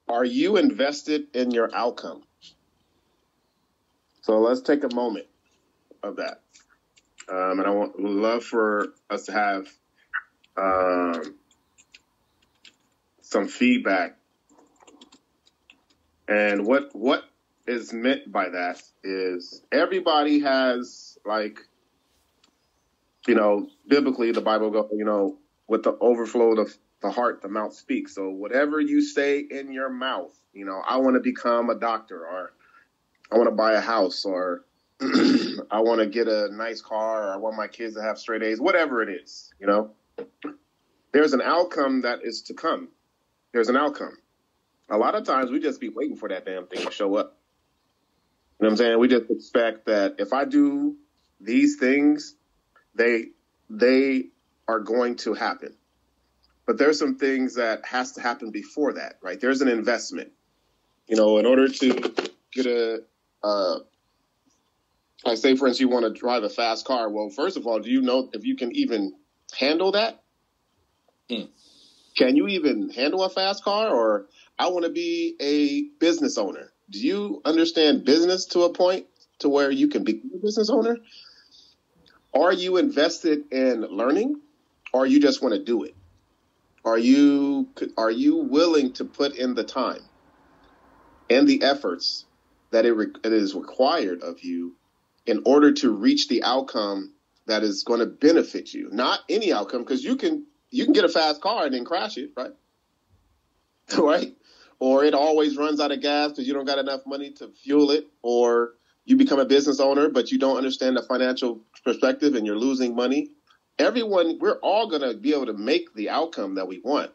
Are you invested in your outcome? So let's take a moment of that. And I would love for us to have some feedback. And what is meant by that is everybody has, like, biblically the Bible goes, with the overflow of the heart, the mouth speaks. So whatever you say in your mouth, I want to become a doctor, or I want to buy a house, or I want to get a nice car, or I want my kids to have straight A's, whatever it is, there's an outcome that is to come. There's an outcome. A lot of times we just be waiting for that damn thing to show up. You know what I'm saying? We just expect that if I do these things, they are going to happen. But there's some things that has to happen before that, right? There's an investment. In order to get like, say, for instance, you want to drive a fast car. Well, first of all, do you know if you can even handle that? Can you even handle a fast car? Or I want to be a business owner. Do you understand business to a point to where you can be a business owner? Are you invested in learning, or you just want to do it? Are you willing to put in the time and the efforts that it is required of you in order to reach the outcome that is going to benefit you? Not any outcome, because you can get a fast car and then crash it, right? Right? Or it always runs out of gas because you don't got enough money to fuel it, or you become a business owner, but you don't understand the financial perspective and you're losing money. We're all going to be able to make the outcome that we want,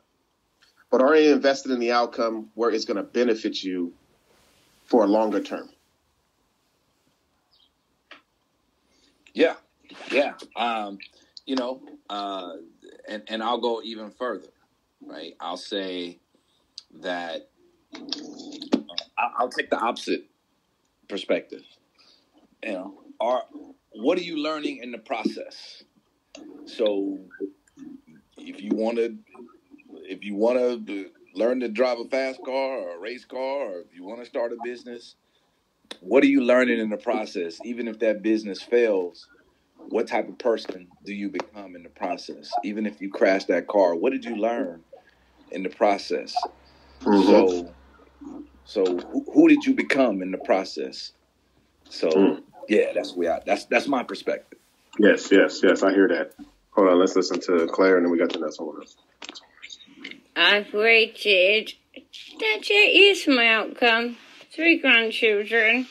but are you invested in the outcome where it's going to benefit you for a longer term? Yeah. And I'll go even further, right? I'll say that I'll take the opposite perspective. What are you learning in the process? So if you want to learn to drive a fast car or a race car, or if you want to start a business, what are you learning in the process? Even if that business fails, what type of person do you become in the process? Even if you crash that car, what did you learn in the process? Mm-hmm. So who did you become in the process? So yeah, that's my perspective. Yes, I hear that. Hold on, let's listen to Claire, and then we got the next one. I've waited 38 years for my outcome. 3 grandchildren.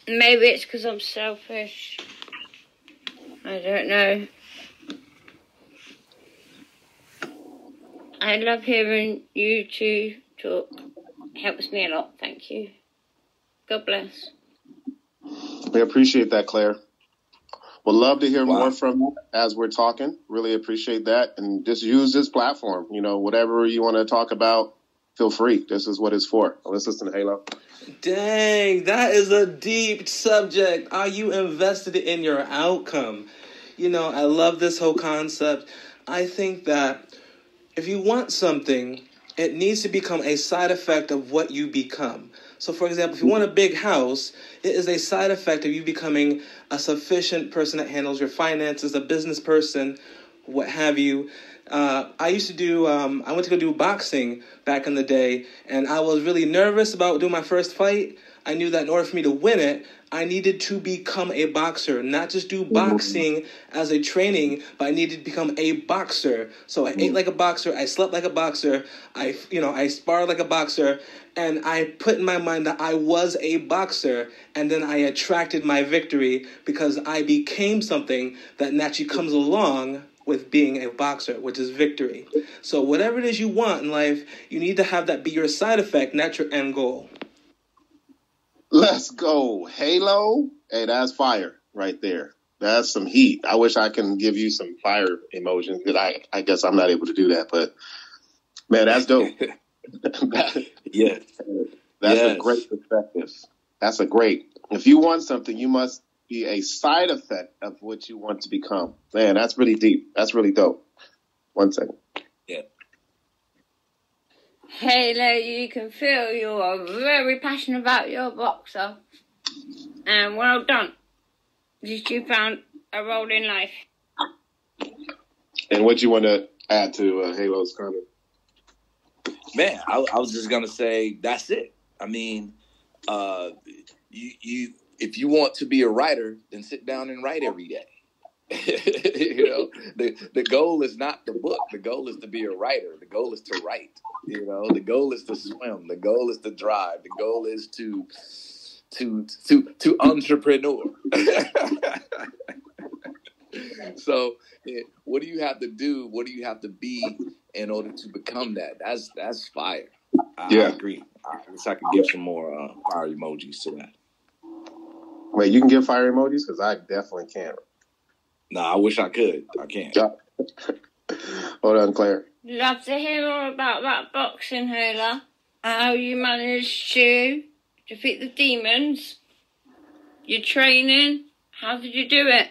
Maybe it's because I'm selfish. I don't know. I love hearing you two talk. Helps me a lot, thank you. God bless. We appreciate that, Claire. Would love to hear more from you as we're talking. Really appreciate that. And just use this platform. Whatever you want to talk about, feel free. This is what it's for. Let's listen to Halo. Dang, that is a deep subject. Are you invested in your outcome? I love this whole concept. I think that if you want something, it needs to become a side effect of what you become. So, for example, if you want a big house, it is a side effect of you becoming a sufficient person that handles your finances, a business person, what have you. I went to go do boxing back in the day, and I was really nervous about doing my first fight. I knew that in order for me to win it, I needed to become a boxer, not just do boxing as a training, but I needed to become a boxer. So I ate like a boxer, I slept like a boxer, I sparred like a boxer, and I put in my mind that I was a boxer, and then I attracted my victory because I became something that naturally comes along with being a boxer, which is victory. So whatever it is you want in life, you need to have that be your side effect, not your end goal. Let's go. Halo. Hey, that's fire right there. That's some heat. I wish I can give you some fire emotions, because I guess I'm not able to do that. But, man, that's dope. Yeah. That's a great perspective. That's a great. If you want something, you must be a side effect of what you want to become. Man, that's really deep. That's really dope. One second. Yeah. Halo, you can feel you are very passionate about your boxer. And well done. You found a role in life. And what you want to add to Halo's comment? Man, I was just gonna say that's it. I mean, you if you want to be a writer, then sit down and write every day. You know, the goal is not the book. The goal is to be a writer. The goal is to write. You know, the goal is to swim. The goal is to drive. The goal is to entrepreneur. So, what do you have to do? What do you have to be in order to become that? That's fire. I agree. I wish I could give some more fire emojis to that. Wait, you can give fire emojis? Because I definitely can't. No, I wish I could. I can't. Hold on, Claire. Love to hear more about that boxing, Halo. How you managed to defeat the demons. Your training. How did you do it?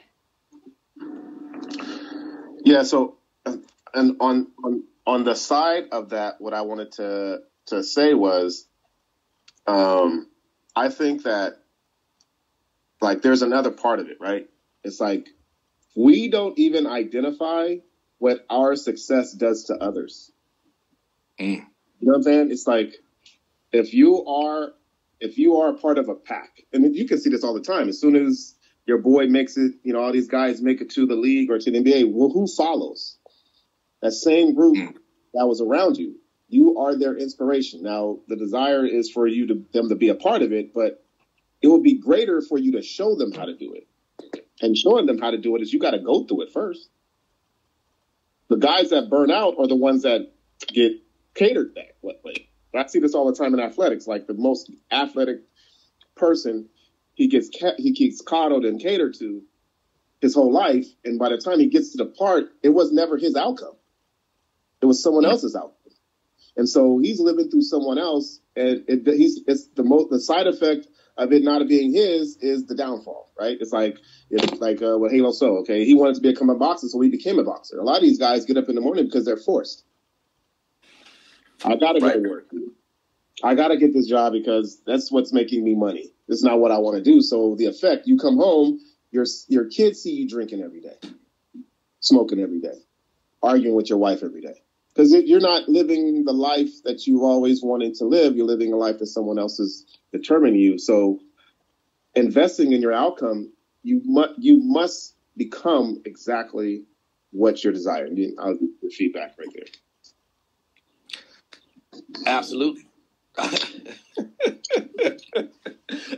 Yeah, so and on the side of that, what I wanted to say was, I think that like there's another part of it, right? It's like we don't even identify what our success does to others. You know what I'm saying? It's like if you are a part of a pack, and you can see this all the time. As soon as your boy makes it, you know, all these guys make it to the league or to the NBA, well, who follows? That same group that was around you. You are their inspiration. Now, the desire is for them to be a part of it, but it would be greater for you to show them how to do it. And showing them how to do it is you got to go through it first. The guys that burn out are the ones that get catered back. I see this all the time in athletics. Like the most athletic person, he gets coddled and catered to his whole life, and by the time he gets to the part, it was never his outcome. It was someone else's outcome, and so he's living through someone else, and the side effect of it not being his is the downfall, right? It's like what Halo saw. Okay, he wanted to become a boxer, so he became a boxer. A lot of these guys get up in the morning because they're forced. I gotta go to work. I gotta get this job because that's what's making me money. It's not what I want to do. So the effect, you come home, your kids see you drinking every day, smoking every day, arguing with your wife every day. Because you're not living the life that you've always wanted to live. You're living a life that someone else is determining you. So investing in your outcome, you must become exactly what you're desiring. I'll give the feedback right there. Absolutely.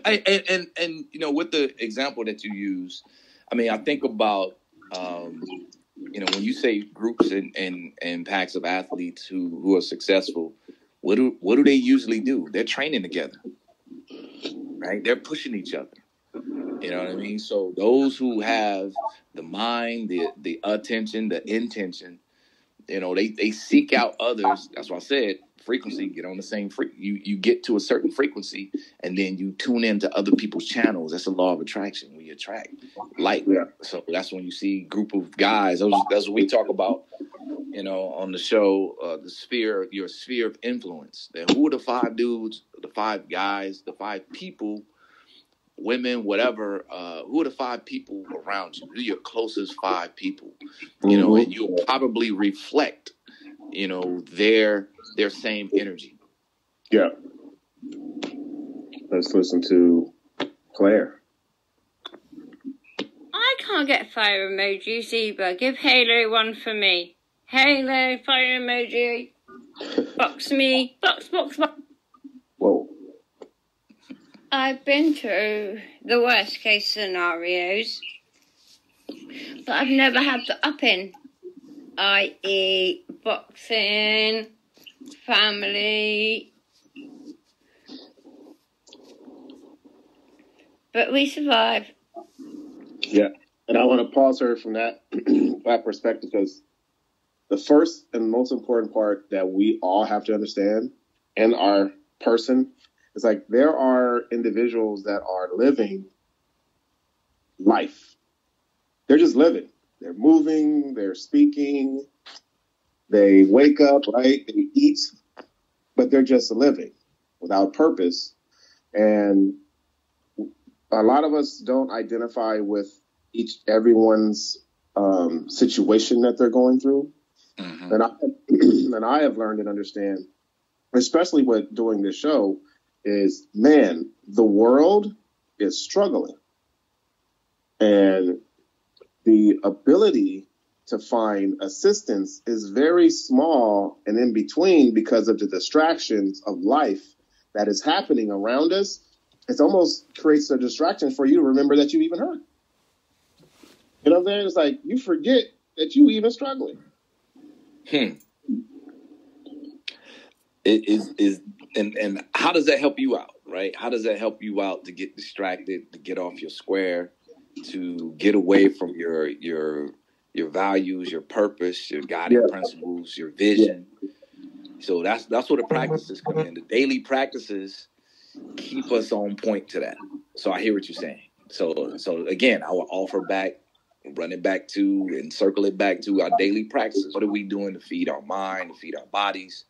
and you know, with the example that you use, I mean, I think about you know, when you say groups and packs of athletes who are successful, what do they usually do? They're training together, right? They're pushing each other. You know what I mean? So those who have the mind, the attention, the intention, you know, they seek out others. That's why I said frequency, get on the same you get to a certain frequency and then you tune into other people's channels. That's the law of attraction. We attract like. Yeah. So that's when you see a group of guys. That's what we talk about, you know, on the show, your sphere of influence. Then who are the 5 dudes, the 5 guys, the 5 people, women, whatever, who are the 5 people around you? Who are your closest 5 people? You know, and you'll probably reflect, you know, their same energy. Yeah. Let's listen to Claire. I can't get fire emojis either. Give Halo one for me. Halo, fire emoji. Box me. Box. Whoa. I've been through the worst case scenarios, but I've never had the up-in, i.e. boxing, family. But we survive. Yeah. And I want to pause her from that perspective, because the first and most important part that we all have to understand in our person is like there are individuals that are living life. They're just living. They're moving, they're speaking, they wake up, right? They eat. but they're just living without purpose. And a lot of us don't identify with everyone's situation that they're going through. Mm-hmm. And I have learned and understand, especially with doing this show, is, man, the world is struggling. And the ability to find assistance is very small and in between because of the distractions of life that is happening around us. It almost creates a distraction for you to remember that you even hurt. You know what I'm saying? It's like you forget that you even struggling. It is and how does that help you out, right? How does that help you out to get distracted, to get off your square, to get away from your values, your purpose, your guiding principles, your vision? So that's where the practices come in. The daily practices keep us on point to that. So I hear what you're saying. So again, I will offer back, run it back to, and circle it back to our daily practices. What are we doing to feed our mind, to feed our bodies,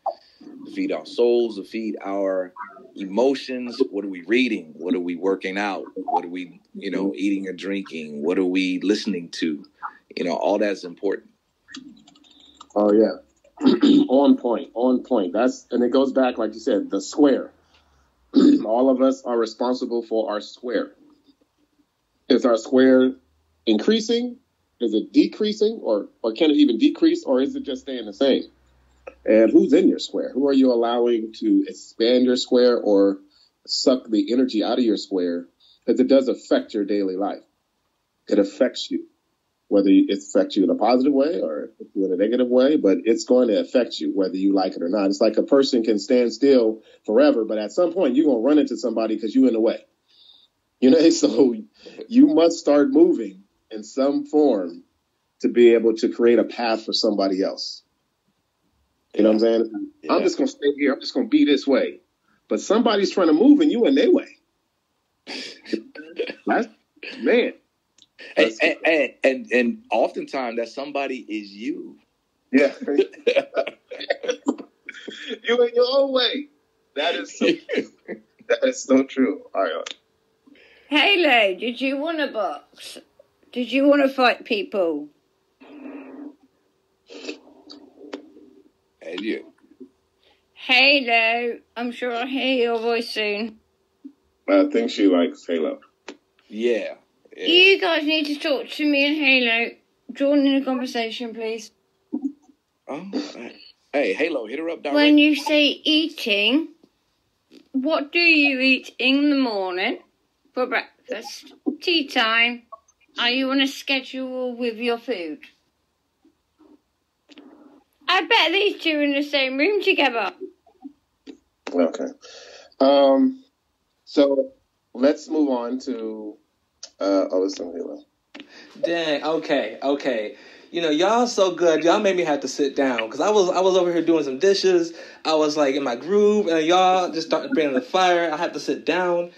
to feed our souls, to feed our emotions? What are we reading? What are we working out? What are we, eating or drinking? What are we listening to? All that's important. Oh yeah. On point. And it goes back, like you said, the square. All of us are responsible for our square. Is our square increasing? Is it decreasing? Or can it even decrease? Or is it just staying the same? And who's in your square? Who are you allowing to expand your square or suck the energy out of your square? Because it does affect your daily life. It affects you, whether it affects you in a positive way or in a negative way, but it's going to affect you whether you like it or not. It's like a person can stand still forever, but at some point you're going to run into somebody because you're in the way. So you must start moving in some form to be able to create a path for somebody else. You know what I'm saying? Yeah. I'm just going to stay here. I'm just going to be this way. But somebody's trying to move and you in their way. Man. And oftentimes that somebody is you. Yeah. You in your own way. That is so true. All right. Halo, did you want to box? Did you want to fight people? And you. Halo, I'm sure I'll hear your voice soon. I think she likes Halo. Yeah. You guys need to talk to me and Halo. Join in a conversation, please. Oh, hey, Halo, hit her up directly. When you say eating, what do you eat in the morning for breakfast? Tea time? Are you on a schedule with your food? I bet these two are in the same room together. Okay. So let's move on to listen, Halo. Dang, okay. Y'all so good. Y'all made me have to sit down because I was over here doing some dishes. I was like in my groove, and y'all just started bringing the fire. I had to sit down.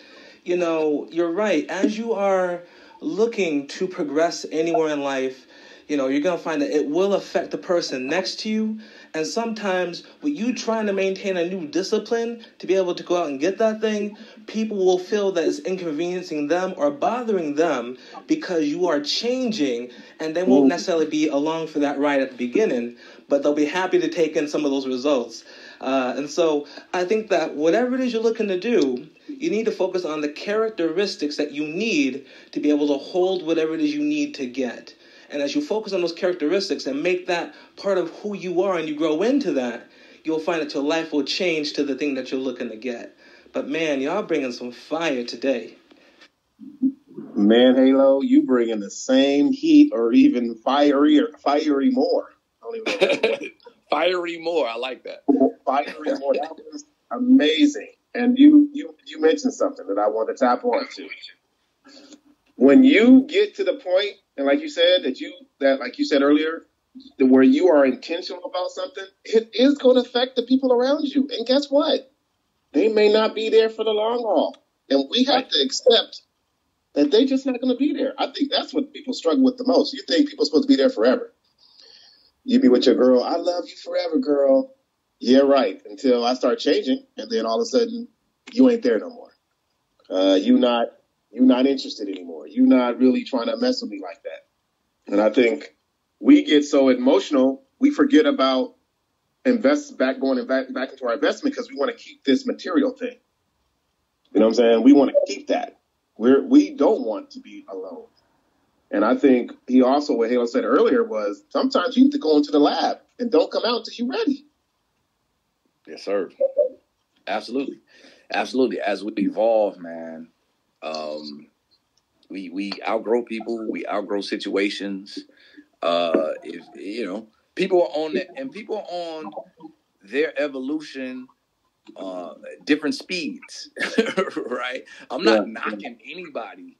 You're right. As you are looking to progress anywhere in life, you're going to find that it will affect the person next to you. And sometimes with you trying to maintain a new discipline to be able to go out and get that thing, people will feel that it's inconveniencing them or bothering them because you are changing, and they won't necessarily be along for that ride at the beginning, but they'll be happy to take in some of those results. And so I think that whatever it is you're looking to do, you need to focus on the characteristics that you need to be able to hold whatever it is you need to get. And as you focus on those characteristics and make that part of who you are and you grow into that, you'll find that your life will change to the thing that you're looking to get. But man, y'all bringing some fire today. Man, Halo, you bringing the same heat or even fiery more. I don't even know. Fiery more. I like that. Fiery more. That was amazing. And you mentioned something that I want to tap on to. When you get to the point, and like you said, like you said earlier, where you are intentional about something, it is going to affect the people around you. And guess what? They may not be there for the long haul. And we have to accept that they're just not going to be there. I think that's what people struggle with the most. You think people are supposed to be there forever. You be with your girl, I love you forever, girl. yeah, right. Until I start changing, and then all of a sudden, you ain't there no more. You not interested anymore. You not really trying to mess with me like that. And I think we get so emotional, we forget about going back into our investment because we want to keep this material thing. You know what I'm saying? We want to keep that. We don't want to be alone. And I think he also, what Halo said earlier was sometimes you need to go into the lab and don't come out until you're ready. Yes, sir. Absolutely. Absolutely. As we evolve, man, we outgrow people, we outgrow situations. If you know, people are on it, and people are on their evolution, different speeds, right? I'm not knocking anybody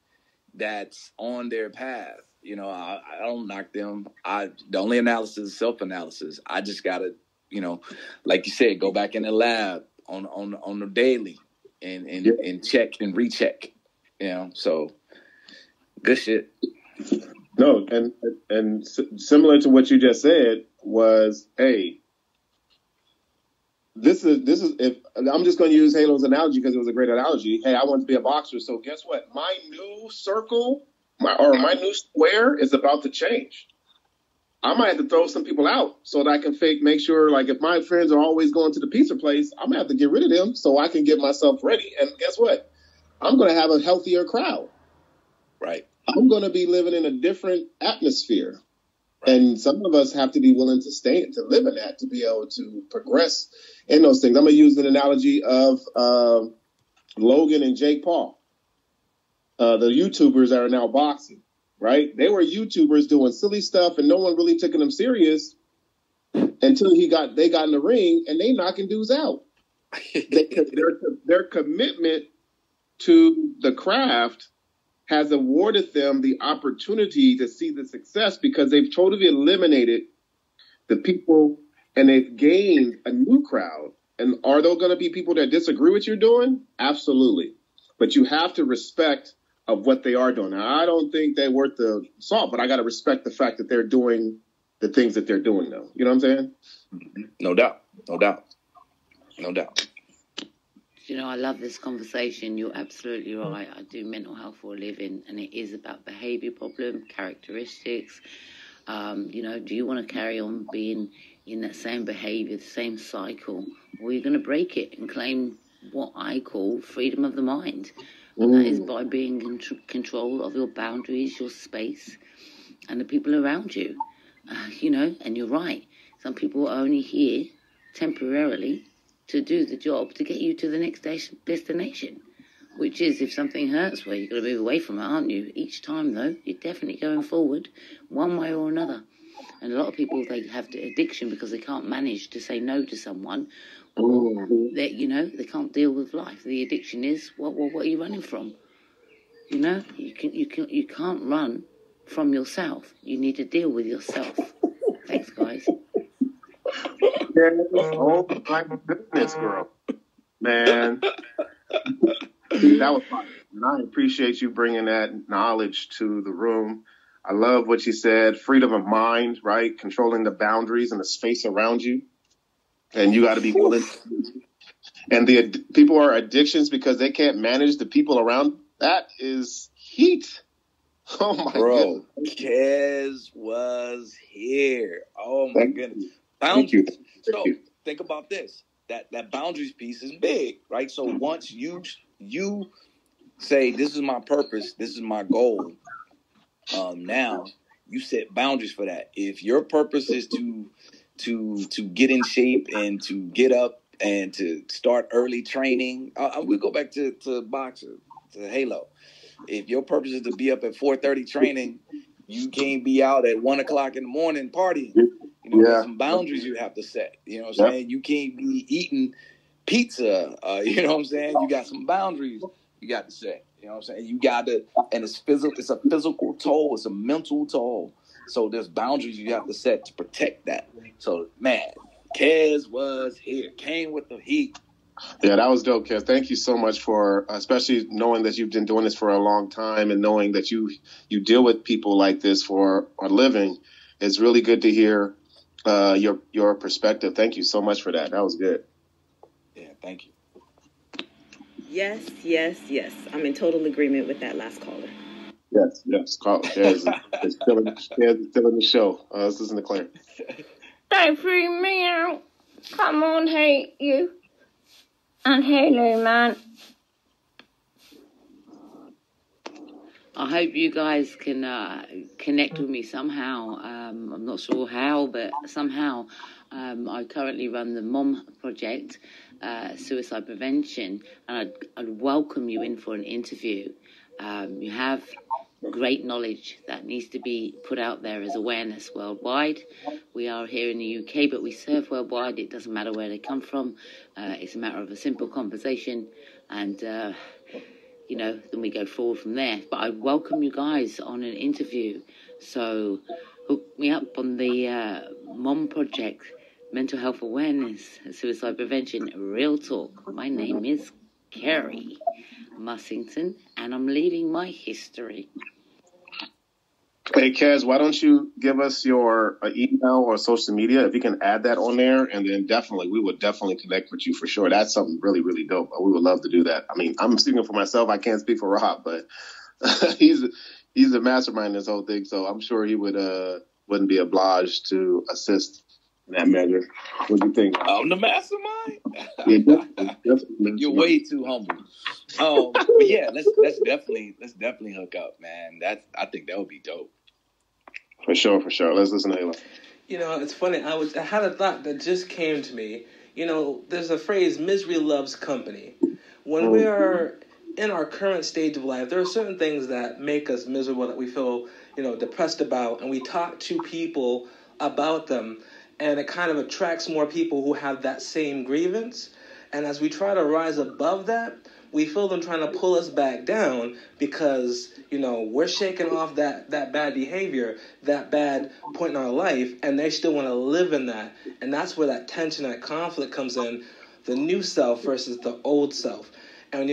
that's on their path. You know, I don't knock them. The only analysis is self-analysis. I just gotta, you know, like you said, go back in the lab on the daily and check and recheck. You know, so good shit. No, and similar to what you just said was, hey, this is if I'm just going to use Halo's analogy because it was a great analogy. Hey, I want to be a boxer, so guess what? My new circle, my new square is about to change. I might have to throw some people out so that I can make sure, like, if my friends are always going to the pizza place, I'm gonna have to get rid of them so I can get myself ready. And guess what? I'm going to have a healthier crowd. Right. I'm going to be living in a different atmosphere. And some of us have to be willing to live in that, to be able to progress in those things. I'm going to use an analogy of Logan and Jake Paul, the YouTubers that are now boxing, right? They were YouTubers doing silly stuff and no one really took them serious until they got in the ring and they knocking dudes out. Their commitment to the craft has awarded them the opportunity to see the success because they've totally eliminated the people and they've gained a new crowd. And are there going to be people that disagree with what you're doing? Absolutely. But you have to respect of what they are doing. Now, I don't think they're worth the salt, but I got to respect the fact that they're doing the things that they're doing, though. You know what I'm saying? No doubt. No doubt. No doubt. You know, I love this conversation. You're absolutely right. I do mental health for a living, and it is about behaviour problem, characteristics. You know, do you want to carry on being in that same behaviour, the same cycle, or are you going to break it and claim what I call freedom of the mind? And that is by being in control of your boundaries, your space, and the people around you. You know, and you're right. Some people are only here temporarily to do the job to get you to the next destination, which is if something hurts, well, you're going to move away from it, aren't you? Each time, though, you're definitely going forward one way or another. And a lot of people, they have the addiction because they can't manage to say no to someone, or they, you know, they can't deal with life. The addiction is, what are you running from? You know, you can't run from yourself. You need to deal with yourself. Thanks, guys. Oh, my goodness, girl. Man. That was fun. And I appreciate you bringing that knowledge to the room. I love what you said. Freedom of mind, right? Controlling the boundaries and the space around you. And you got to be willing. And people are addictions because they can't manage the people around. That is heat. Oh, my goodness. Kez was here. Oh, my goodness. Boundaries. So think about this. That boundaries piece is big, right? So once you say, this is my purpose, this is my goal, now you set boundaries for that. If your purpose is to get in shape and to get up and to start early training, we go back to boxing, to Halo. If your purpose is to be up at 4:30 training, you can't be out at 1 o'clock in the morning partying. You know, there's some boundaries you have to set. You know what I'm saying? You can't be eating pizza. You know what I'm saying? You got some boundaries you got to set. You know what I'm saying? You got to, and it's physical. It's a physical toll. It's a mental toll. So there's boundaries you have to set to protect that. So, man, Kez was here. Came with the heat. Yeah, that was dope, Kez. Thank you so much for, especially knowing that you've been doing this for a long time and knowing that you deal with people like this for a living. It's really good to hear your perspective. Thank you so much for that. That was good. Yeah, thank you. Yes, yes, yes. I'm in total agreement with that last caller. Yes. Chaz is still in the show. Let's listen to Claire. Don't freak me out. Come on, hate you. And hello, man. I hope you guys can connect with me somehow. I'm not sure how, but somehow. I currently run the Mom Project, Suicide Prevention, and I'd welcome you in for an interview. You have great knowledge that needs to be put out there as awareness worldwide. We are here in the UK, but we serve worldwide. It doesn't matter where they come from. It's a matter of a simple conversation, and then we go forward from there. But I welcome you guys on an interview. So hook me up on the Mom Project, Mental Health Awareness, Suicide Prevention, Real Talk. My name is Kerry Mussington, and I'm leaving my history. Hey, Kaz, why don't you give us your email or social media? If you can add that on there, and then we would definitely connect with you for sure. That's something really, really dope. We would love to do that. I mean, I'm speaking for myself. I can't speak for Rob, but he's a mastermind in this whole thing, so I'm sure he wouldn't be obliged to assist in that measure. What do you think? I'm the mastermind. Yeah, definitely. You're way too humble. But yeah, let's definitely hook up, man. I think that would be dope. For sure. Let's listen to Halo. It's funny. I had a thought that just came to me. There's a phrase, misery loves company. When we are in our current stage of life, there are certain things that make us miserable, that we feel, depressed about, and we talk to people about them, and it kind of attracts more people who have that same grievance. And as we try to rise above that, we feel them trying to pull us back down because, we're shaking off that bad behavior, that bad point in our life, and they still want to live in that. And that's where that tension, that conflict comes in, the new self versus the old self. And,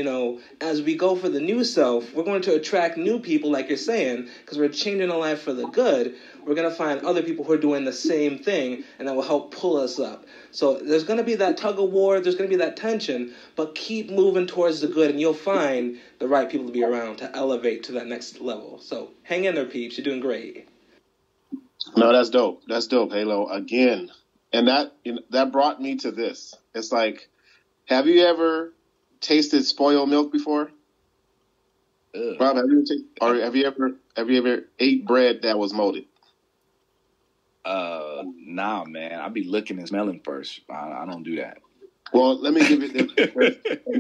as we go for the new self, we're going to attract new people, like you're saying, because we're changing our life for the good. We're going to find other people who are doing the same thing, and that will help pull us up. So there's going to be that tug of war, there's going to be that tension, but keep moving towards the good, and you'll find the right people to be around to elevate to that next level. So hang in there, peeps. You're doing great. No, that's dope. That's dope, Halo. Again, and that brought me to this. It's like, have you ever tasted spoiled milk before? Ugh. Rob, have you ever ate bread that was molded? Nah, man. I'll be looking and smelling first. I don't do that. Well, let me give you this.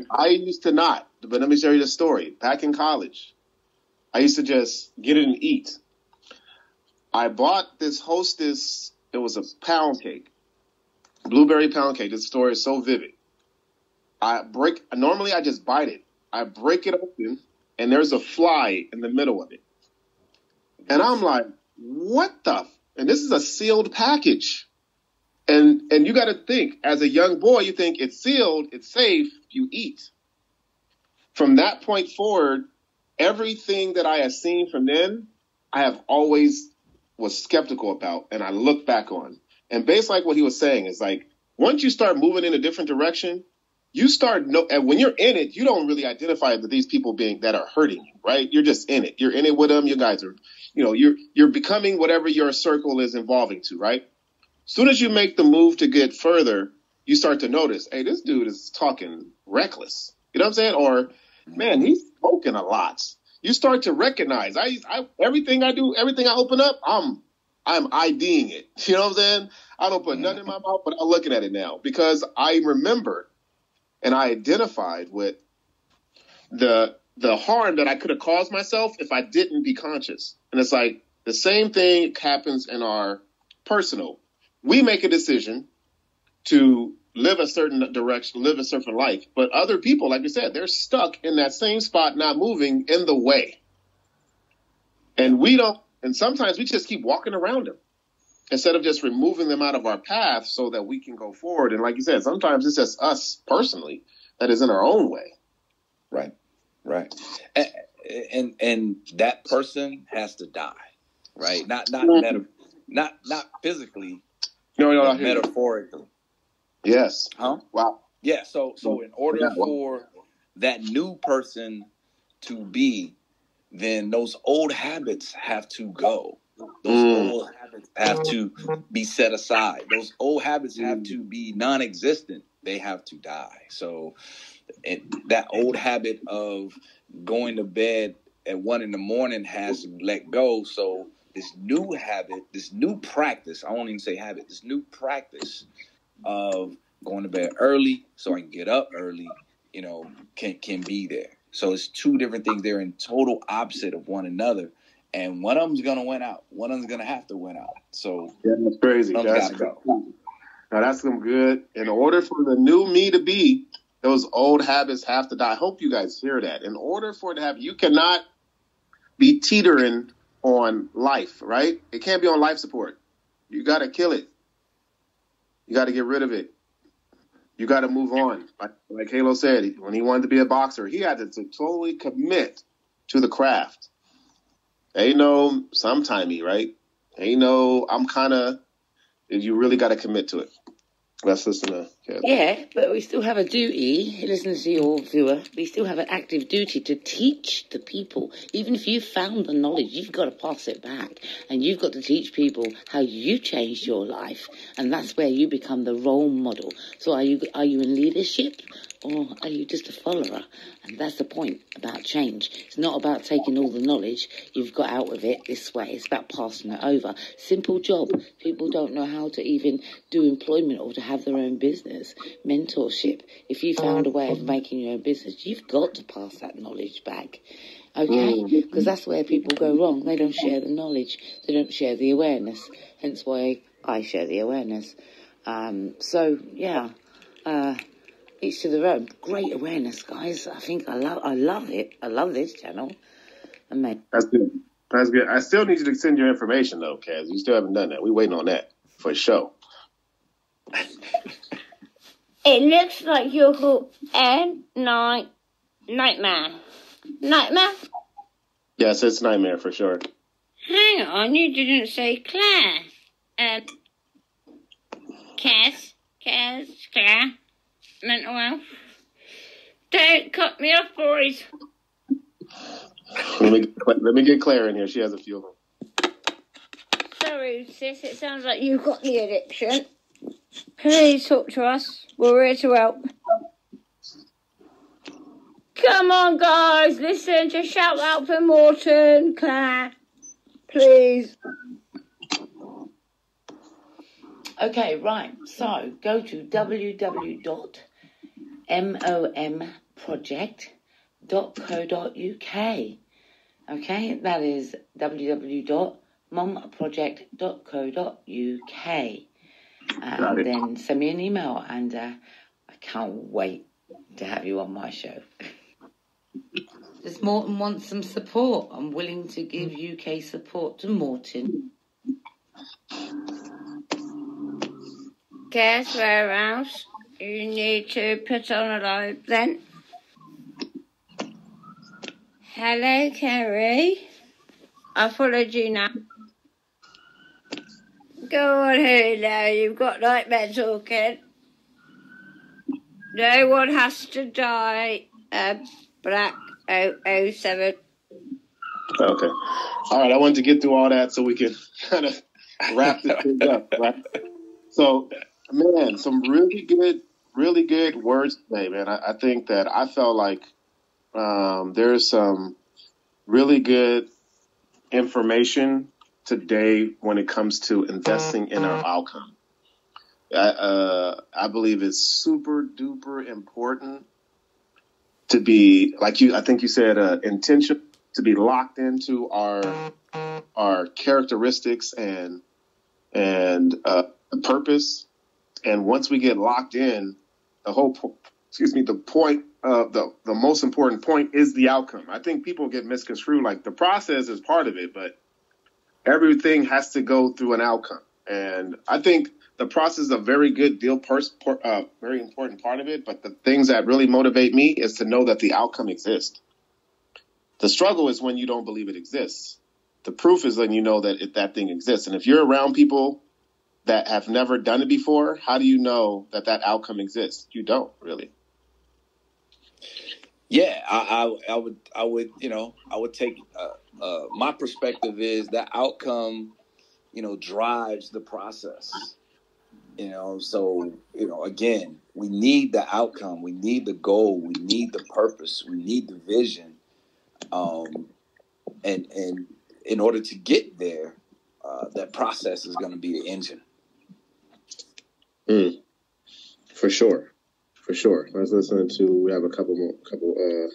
I used to not, but let me share you the story. Back in college, I used to just get it and eat. I bought this Hostess. It was a pound cake, blueberry pound cake. This story is so vivid. Normally I just bite it. I break it open, and there's a fly in the middle of it. And I'm like, what the? And this is a sealed package. And you got to think, as a young boy, you think it's sealed, it's safe, you eat. From that point forward, everything that I have seen from then, I have always was skeptical about, and I look back on. And based like what he was saying is like, once you start moving in a different direction, you start and when you're in it, you don't really identify that these people that are hurting you, right? You're just in it. You're in it with them. You guys are, you're becoming whatever your circle is evolving to, right? As soon as you make the move to get further, you start to notice, hey, this dude is talking reckless. You know what I'm saying? Or, man, he's smoking a lot. You start to recognize, everything I do, everything I open up, I'm IDing it. You know what I'm saying? I don't put nothing in my mouth, but I'm looking at it now because I remembered and I identified with the harm that I could have caused myself if I didn't be conscious. And it's like the same thing happens in our personal. We make a decision to live a certain direction, live a certain life. But other people, like you said, they're stuck in that same spot, not moving in the way. And sometimes we just keep walking around them instead of just removing them out of our path so that we can go forward. And like you said, sometimes it's just us personally that is in our own way. Right. And that person has to die, right? Not physically, No, but I hear you. metaphorically. Yes. Huh? Wow. Yeah. So in order Yeah, wow. for that new person to be, then those old habits have to go. Those old habits have to be set aside. Those old habits have to be non-existent. They have to die. So that old habit of going to bed at 1 a.m. has to let go. So this new habit, this new practice, I won't even say habit, this new practice of going to bed early so I can get up early, can be there. So it's two different things. They're in total opposite of one another. And one of them's going to win out. One of them's going to have to win out. So yeah, that's crazy. one of them's got to go. Now, that's some good. In order for the new me to be, those old habits have to die. I hope you guys hear that. In order for it to happen, you cannot be teetering on life, right? It can't be on life support. You got to kill it. You got to get rid of it. You got to move on. Like Halo said, when he wanted to be a boxer, he had to totally commit to the craft. Ain't no sometimey, right? Ain't no, I'm kind of, you really got to commit to it. Let's listen to Kayla. Yeah, but we still have a duty, listen to your viewer, we still have an active duty to teach the people. Even if you've found the knowledge, you've got to pass it back. And you've got to teach people how you changed your life. And that's where you become the role model. So are you in leadership or are you just a follower? And that's the point about change. It's not about taking all the knowledge you've got out of it this way. It's about passing it over. Simple job. People don't know how to even do employment or to have their own business. Mentorship. If you found a way of making your own business, you've got to pass that knowledge back. Okay? Because that's where people go wrong. They don't share the knowledge. They don't share the awareness. Hence why I share the awareness. Each to their own. Great awareness, guys. I think I love it. I love this channel. Amazing. That's good. That's good. I still need you to send your information, though, Kaz. You still haven't done that. We're waiting on that for sure. It looks like you're called Nightmare. Nightmare? Yes, it's Nightmare for sure. Hang on, you didn't say Claire. Claire. Mental health. Don't cut me off, boys. Let me get Claire in here. She has a few of them. Sorry, sis. It sounds like you've got the addiction. Please talk to us. We're here to help. Come on, guys. Listen to shout out for Morton, Claire. Please. Okay, right. So go to www.momproject.co.uk. Okay, that is www.momproject.co.uk. And then send me an email, and I can't wait to have you on my show. Does Morton want some support? I'm willing to give UK support to Morton. Guess where else you need to put on a live then? Hello, Kerry. I followed you now. Go on, hello. You've got Nightmare talking. No one has to die. Black 007. Okay. All right. I wanted to get through all that so we can kind of wrap this thing up, right? So, man, some really good words today, man. I think that I felt like there's some really good information today when it comes to investing in our outcome. I believe it's super duper important to be, I think you said, intentional, to be locked into our characteristics and purpose. And once we get locked in, the point of the most important point is the outcome. I think people get misconstrued, like the process is part of it, but everything has to go through an outcome. And I think the process is a very good deal, very important part of it. But the things that really motivate me is to know that the outcome exists. The struggle is when you don't believe it exists. The proof is when you know that that thing exists. And if you're around people that have never done it before, how do you know that that outcome exists? You don't really. Yeah, I would, I would take, my perspective is that outcome, drives the process. So, again, we need the outcome, we need the goal, we need the purpose, we need the vision. And in order to get there, that process is going to be the engine. For sure. Let's listen to, we have a couple more.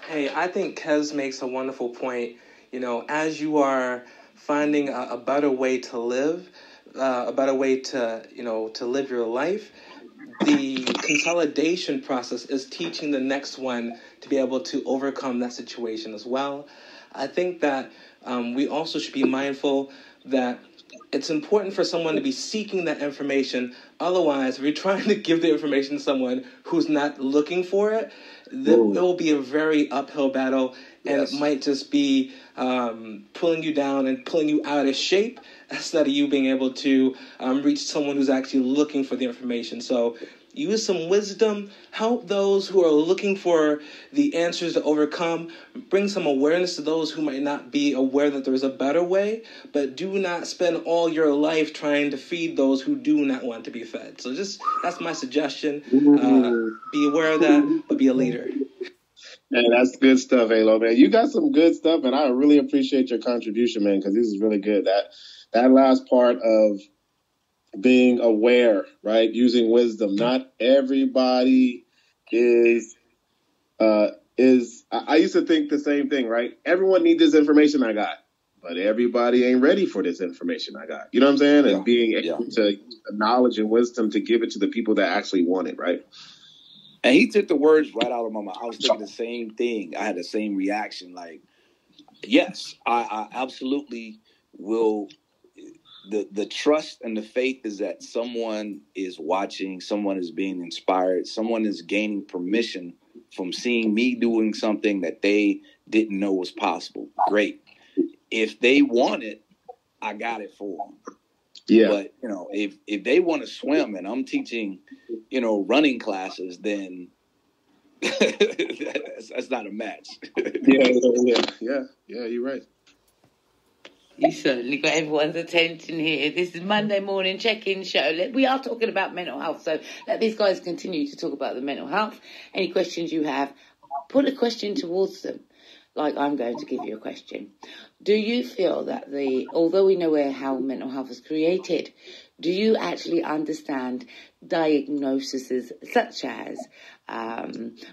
Hey, I think Kez makes a wonderful point. As you are finding a better way to live, a better way to live your life, the consolidation process is teaching the next one to be able to overcome that situation as well. I think that we also should be mindful that it's important for someone to be seeking that information. Otherwise, if you're trying to give the information to someone who's not looking for it, it will be a very uphill battle, and it might just be pulling you down and pulling you out of shape instead of you being able to reach someone who's actually looking for the information. So use some wisdom, help those who are looking for the answers to overcome, bring some awareness to those who might not be aware that there's a better way, but do not spend all your life trying to feed those who do not want to be fed. So that's my suggestion. Be aware of that, but be a leader. Man, that's good stuff, Halo, man. You got some good stuff, and I really appreciate your contribution, man, because this is really good. That last part of being aware, right? Using wisdom. Not everybody is. I used to think the same thing, right? Everyone needs this information I got, but everybody ain't ready for this information I got. You know what I'm saying? And being able to use the knowledge and wisdom to give it to the people that actually want it, right? And he took the words right out of my mouth. I was thinking the same thing. I had the same reaction. Like, yes, I absolutely will. The trust and the faith is that someone is watching, someone is being inspired, someone is gaining permission from seeing me doing something that they didn't know was possible. Great. If they want it, I got it for them. Yeah. But, if they want to swim and I'm teaching, running classes, then that's not a match. Yeah, you're right. You certainly got everyone's attention here. This is Monday morning check-in show. We are talking about mental health, so let these guys continue to talk about the mental health. Any questions you have, put a question towards them. Like I'm going to give you a question. Do you feel that although we know how mental health is created, do you actually understand diagnoses such as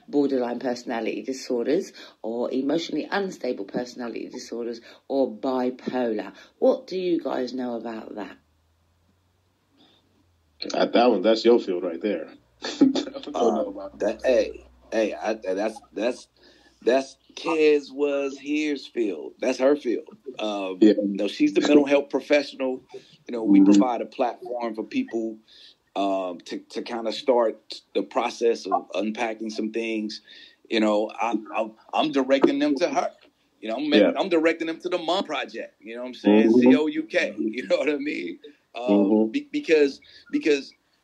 borderline personality disorders or emotionally unstable personality disorders or bipolar? What do you guys know about that? That's your field right there. I don't know about that. That's Kez was here's field. That's her field. She's the mental health professional. We provide a platform for people to kind of start the process of unpacking some things. I'm directing them to her. I'm directing them to the Mom Project. You know what I'm saying? COUK. You know what I mean? Because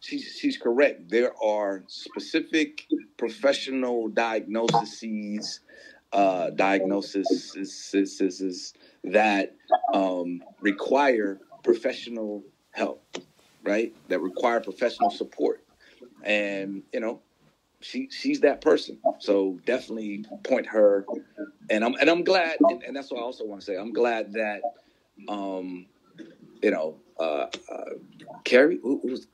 she's correct. There are specific professional diagnoses that require professional help, right? That require professional support, and she's that person. So definitely point her. And I'm glad, and that's what I also want to say. I'm glad that Carrie,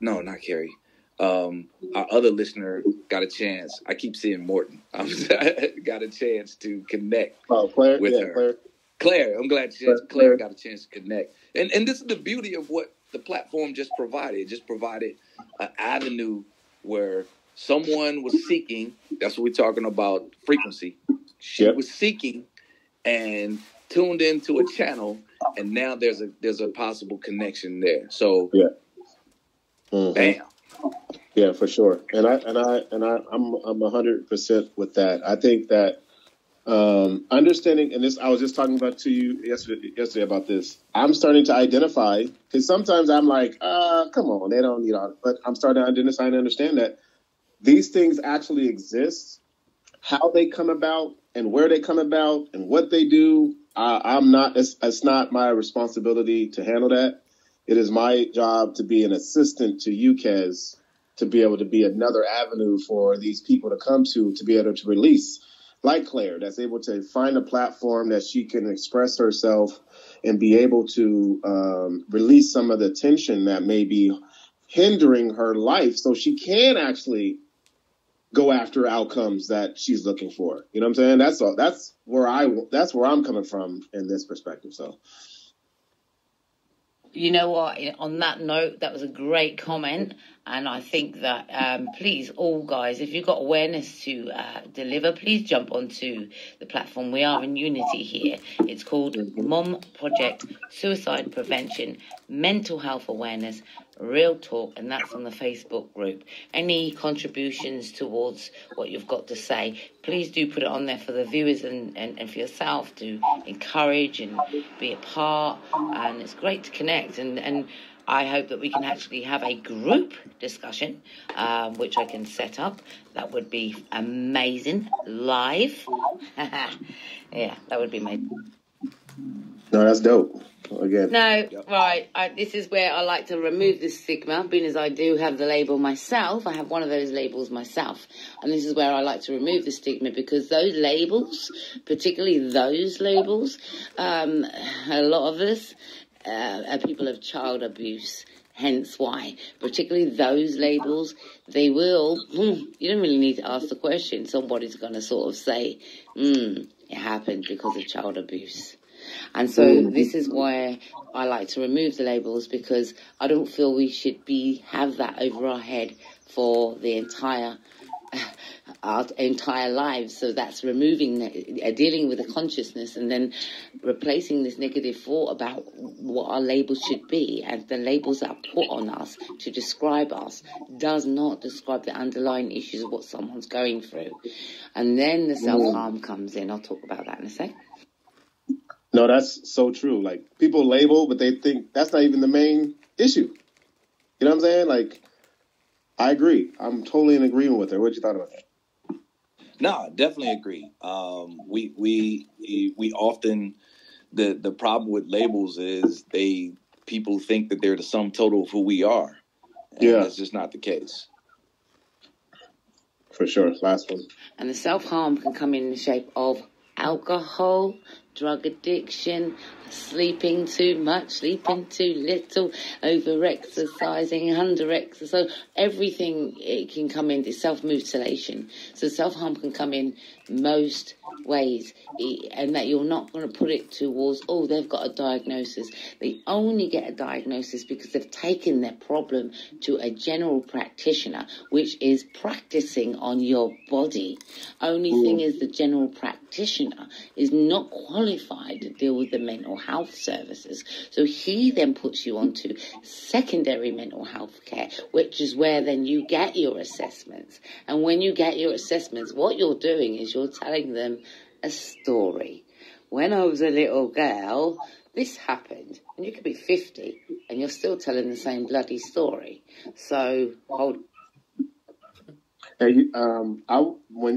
not Carrie. Our other listener got a chance. I keep seeing Morton. Got a chance to connect Claire, with her. Claire, I'm glad Claire got a chance to connect. And this is the beauty of what the platform just provided. It just provided an avenue where someone was seeking. That's what we're talking about, frequency. She was seeking and tuned into a channel, and now there's a possible connection there. So, bam. Yeah, for sure. And I'm 100% with that. I think that Understanding, and this I was just talking about to you yesterday about this. I'm starting to identify because sometimes I'm like, come on, they don't need all that. But I'm starting to identify and understand that these things actually exist, how they come about and where they come about and what they do. I'm not, it's not my responsibility to handle that. It is my job to be an assistant to you, Kez, to be able to be another avenue for these people to come to be able to release, like Claire, that's able to find a platform that she can express herself and be able to release some of the tension that may be hindering her life so she can actually go after outcomes that she's looking for. You know what I'm saying? That's where I'm coming from in this perspective. So. You know what? On that note, that was a great comment. And I think that, please, all guys, if you've got awareness to deliver, please jump onto the platform. We are in unity here. It's called Mom Project Suicide Prevention, Mental Health Awareness, Real Talk, and that's on the Facebook group. Any contributions towards what you've got to say, please do put it on there for the viewers and for yourself to encourage and be a part. And it's great to connect. And I hope that we can actually have a group discussion, which I can set up. That would be amazing. Live. Yeah, that would be amazing. No, that's dope. Again. No, right. This is where I like to remove the stigma, being as I do have the label myself. I have one of those labels myself. And this is where I like to remove the stigma because those labels, particularly those labels, a lot of us are people of child abuse. Hence why, particularly those labels, they will, you don't really need to ask the question. Somebody's going to sort of say, it happened because of child abuse. And so this is why I like to remove the labels because I don't feel we should have that over our head for the our entire lives. So that's removing, dealing with the consciousness and then replacing this negative thought about what our labels should be. And the labels that are put on us to describe us does not describe the underlying issues of what someone's going through. And then the self-harm comes in. I'll talk about that in a sec. No, that's so true. Like, people label, but they think that's not even the main issue. You know what I'm saying? Like, I agree. I'm totally in agreement with her. What you thought about that? No, definitely agree. We often, the problem with labels is people think that they're the sum total of who we are. And that's just not the case. For sure. Last one. And the self-harm can come in the shape of alcohol, drug addiction, sleeping too much, sleeping too little, over-exercising, under-exercise, everything, it can come into self-mutilation. So self-harm can come in most ways, and that you're not going to put it towards, they've got a diagnosis. They only get a diagnosis because they've taken their problem to a general practitioner, which is practicing on your body. Only thing is the general practitioner is not qualified to deal with the mental health services. So he then puts you onto secondary mental health care, which is where then you get your assessments. And when you get your assessments, what you're doing is you're telling them a story. When I was a little girl, this happened. And you could be 50 and you're still telling the same bloody story. So hold. Hey,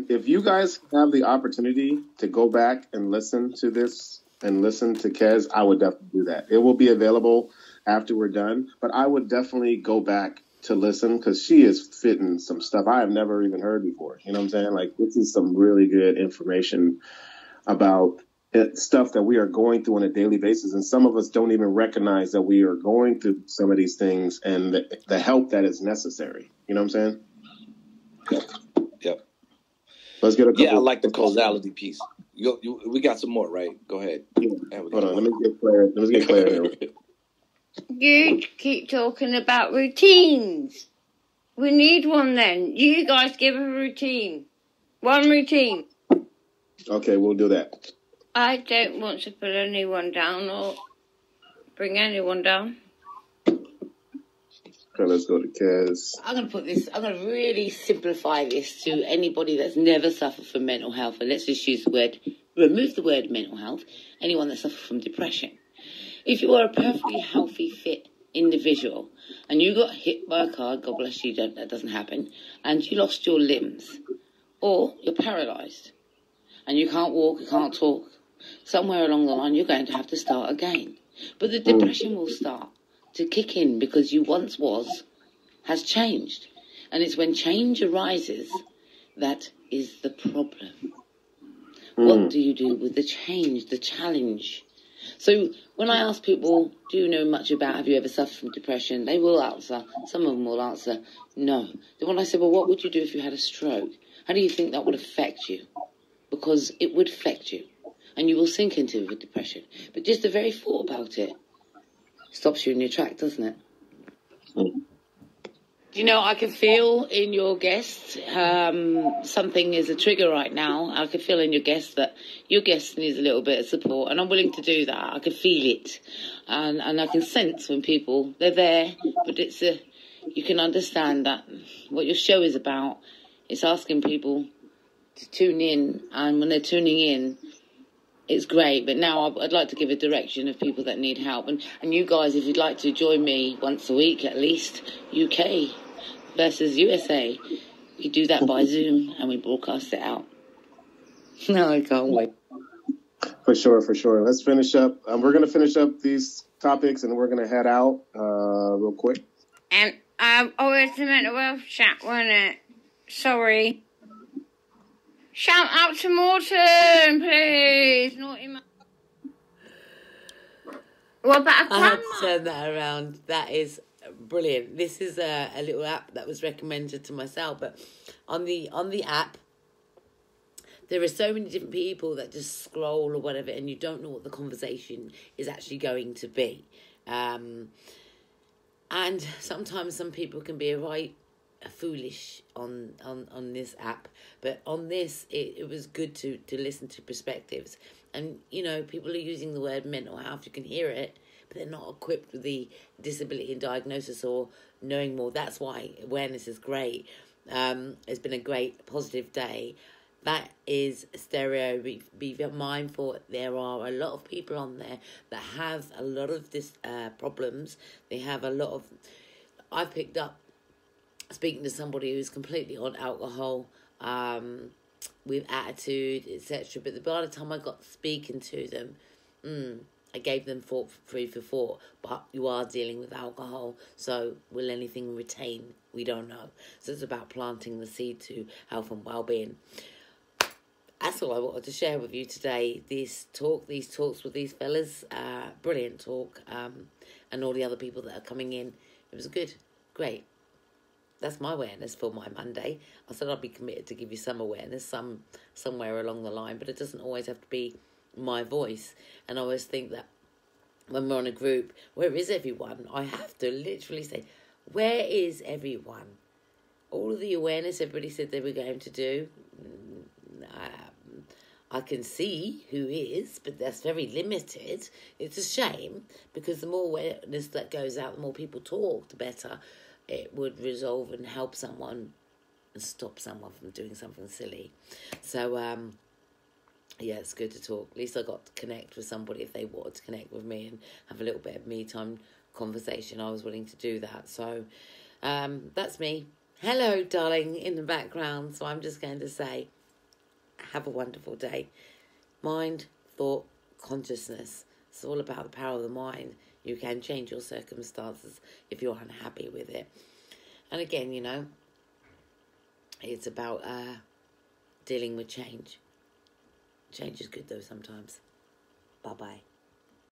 if you guys have the opportunity to go back and listen to this and listen to Kez, I would definitely do that. It will be available after we're done, but I would definitely go back to listen because she is fitting some stuff I have never even heard before. You know what I'm saying? Like, this is some really good information about stuff that we are going through on a daily basis, and some of us don't even recognize that we are going through some of these things and the help that is necessary. You know what I'm saying? Yep. Let's get a couple. Yeah, I like the causality piece. We got some more, right? Go ahead. Yeah. Hold on. Let me get Claire here. You keep talking about routines. We need one then. You guys give a routine. One routine. Okay, we'll do that. I don't want to put anyone down or bring anyone down. Okay, let's go to Kez. I'm going to really simplify this to anybody that's never suffered from mental health. And let's just remove the word mental health, anyone that suffers from depression. If you are a perfectly healthy, fit individual and you got hit by a car, God bless you, that doesn't happen, and you lost your limbs, or you're paralysed and you can't walk, you can't talk, somewhere along the line you're going to have to start again. But the depression will start to kick in because you once was has changed. And it's when change arises that is the problem. What do you do with the change, the challenge? So when I ask people, do you know much about, have you ever suffered from depression? They will answer, some of them will answer, no. Then when I say, well, what would you do if you had a stroke? How do you think that would affect you? Because it would affect you. And you will sink into the depression. But just the very thought about it stops you in your track, doesn't it? You know, I can feel in your guest, something is a trigger right now. I can feel in your guest that your guest needs a little bit of support, and I'm willing to do that. I can feel it, and I can sense when people, they're there, but you can understand that what your show is about. It's asking people to tune in, and when they're tuning in, it's great. But now I'd like to give a direction of people that need help, and you guys, if you'd like to join me once a week at least, UK versus USA. We do that by Zoom and we broadcast it out. No, I can't wait. For sure. Let's finish up. We're going to finish up these topics and we're going to head out real quick. And it's the mental health chat, wasn't it? Sorry. Shout out to Morton, please. Naughty man. What about I had to turn that around. That is brilliant. This is a little app that was recommended to myself, but on the app there are so many different people that just scroll or whatever, and you don't know what the conversation is actually going to be. And sometimes some people can be foolish on this app, but on this it was good to listen to perspectives. And you know, people are using the word mental health, you can hear it, but they're not equipped with the disability and diagnosis or knowing more. That's why awareness is great. It's been a great positive day. That is stereo. Be mindful. There are a lot of people on there that have a lot of this problems. They have a lot of. I've picked up speaking to somebody who's completely on alcohol, with attitude, etc. But by the time I got speaking to them, I gave them food for thought. But you are dealing with alcohol, so will anything retain? We don't know. So it's about planting the seed to health and well-being. That's all I wanted to share with you today. These talks with these fellas, brilliant talk, and all the other people that are coming in. It was great. That's my awareness for my Monday. I said I'd be committed to give you some awareness, somewhere along the line, but it doesn't always have to be my voice. And I always think that when we're on a group, where is everyone? I have to literally say, where is everyone? All of the awareness everybody said they were going to do, I can see who is, but that's very limited. It's a shame, because the more awareness that goes out, the more people talk, the better it would resolve and help someone and stop someone from doing something silly. So, yeah, it's good to talk. At least I got to connect with somebody if they wanted to connect with me and have a little bit of me time conversation. I was willing to do that. So, that's me. Hello, darling, in the background. So I'm just going to say, have a wonderful day. Mind, thought, consciousness. It's all about the power of the mind. You can change your circumstances if you're unhappy with it. And again, you know, it's about dealing with change. Change is good though sometimes. Bye-bye.